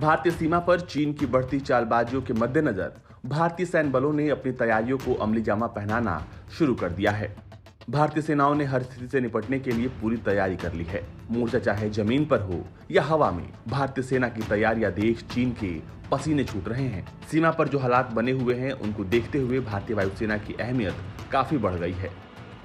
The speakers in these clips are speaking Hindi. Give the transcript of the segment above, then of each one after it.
भारतीय सीमा पर चीन की बढ़ती चालबाजियों के मद्देनजर भारतीय सैन्य बलों ने अपनी तैयारियों को अमली जामा पहनाना शुरू कर दिया है। भारतीय सेनाओं ने हर स्थिति से निपटने के लिए पूरी तैयारी कर ली है। मोर्चा चाहे जमीन पर हो या हवा में, भारतीय सेना की तैयारियां देख चीन के पसीने छूट रहे हैं। सीमा पर जो हालात बने हुए हैं उनको देखते हुए भारतीय वायुसेना की अहमियत काफी बढ़ गई है।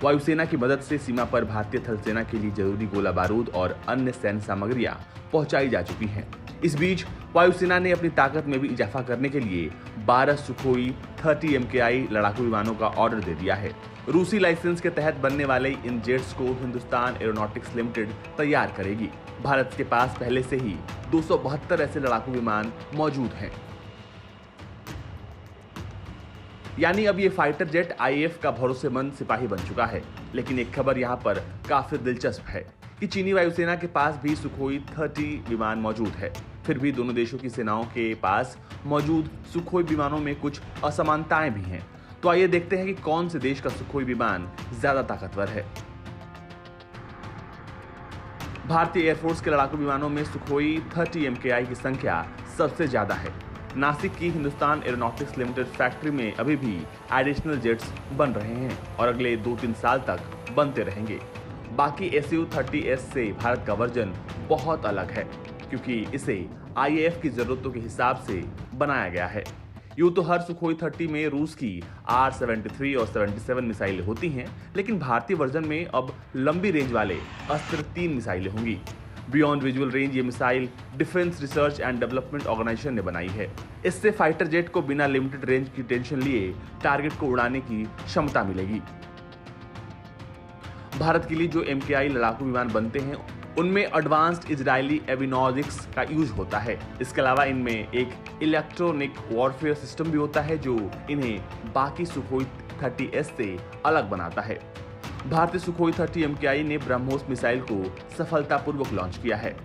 वायुसेना की मदद से सीमा पर भारतीय थल सेना के लिए जरूरी गोला बारूद और अन्य सैन्य सामग्रियां पहुंचाई जा चुकी हैं। इस बीच वायुसेना ने अपनी ताकत में भी इजाफा करने के लिए 12 सुखोई 30 MKI लड़ाकू विमानों का ऑर्डर दे दिया है। रूसी लाइसेंस के तहत बनने वाले इन जेट्स को हिंदुस्तान एरोनॉटिक्स लिमिटेड तैयार करेगी। भारत के पास पहले से ही 272 ऐसे लड़ाकू विमान मौजूद हैं। यानी अब ये फाइटर जेट IAF का भरोसेमंद सिपाही बन चुका है। लेकिन एक खबर यहाँ पर काफी दिलचस्प है कि चीनी वायुसेना के पास भी सुखोई 30 विमान मौजूद है। फिर भी दोनों देशों की सेनाओं के पास मौजूद सुखोई विमानों में कुछ असमानताएं भी हैं। तो आइए देखते हैं कि कौन से देश का सुखोई विमान ज्यादा ताकतवर है। भारतीय एयरफोर्स के लड़ाकू विमानों में सुखोई 30 MKI की संख्या सबसे ज्यादा है। नासिक की हिंदुस्तान एरोनॉटिक्स लिमिटेड फैक्ट्री में अभी भी एडिशनल जेट्स बन रहे हैं और अगले 2-3 साल तक बनते रहेंगे। बाकी Su-30S से भारत का वर्जन बहुत अलग है, क्योंकि इसे IAF की जरूरतों के हिसाब से बनाया गया है। यूं तो हर सुखोई 30 में रूस की R-73 और 77 मिसाइलें होती हैं, लेकिन भारतीय वर्जन में अब लंबी रेंज वाले अस्त्र 3 मिसाइलें होंगी। बियॉन्ड विजुअल रेंज ये missile defence research and development organisation ने बनाई है। इससे फाइटर जेट को बिना लिमिटेड रेंज की टेंशन लिए टारगेट को उड़ाने की क्षमता मिलेगी। भारत के लिए जो MKI लड़ाकू विमान बनते हैं उनमें एडवांस्ड इजरायली एवियोनिक्स का यूज होता है। इसके अलावा इनमें एक इलेक्ट्रॉनिक वॉरफेयर सिस्टम भी होता है जो इन्हें बाकी सुखोई 30S से अलग बनाता है। भारतीय सुखोई 30 MKI ने ब्रह्मोस मिसाइल को सफलतापूर्वक लॉन्च किया है।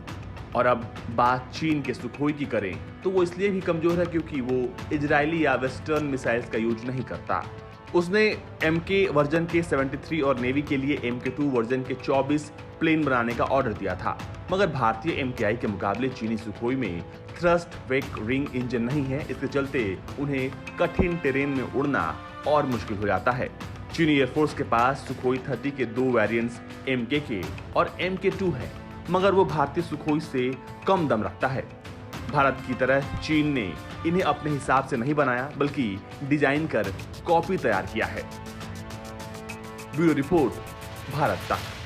और अब बात चीन के सुखोई की करें तो वो इसलिए भी कमजोर है क्योंकि वो इजरायली या वेस्टर्न मिसाइल्स का यूज नहीं करता। उसने MK वर्जन के 73 और नेवी के लिए MK2 वर्जन के 24 प्लेन बनाने का ऑर्डर दिया था। मगर भारतीय MKI के मुकाबले चीनी सुखोई में थ्रस्ट वेक रिंग इंजन नहीं है। इसके चलते उन्हें कठिन टेरेन में उड़ना और मुश्किल हो जाता है। चीनी एयरफोर्स के पास सुखोई 30 के 2 वेरिएंट्स MKK और MK2 है, मगर वो भारतीय सुखोई से कम दम रखता है। भारत की तरह चीन ने इन्हें अपने हिसाब से नहीं बनाया, बल्कि डिजाइन कर कॉपी तैयार किया है। ब्यूरो रिपोर्ट, भारत तक।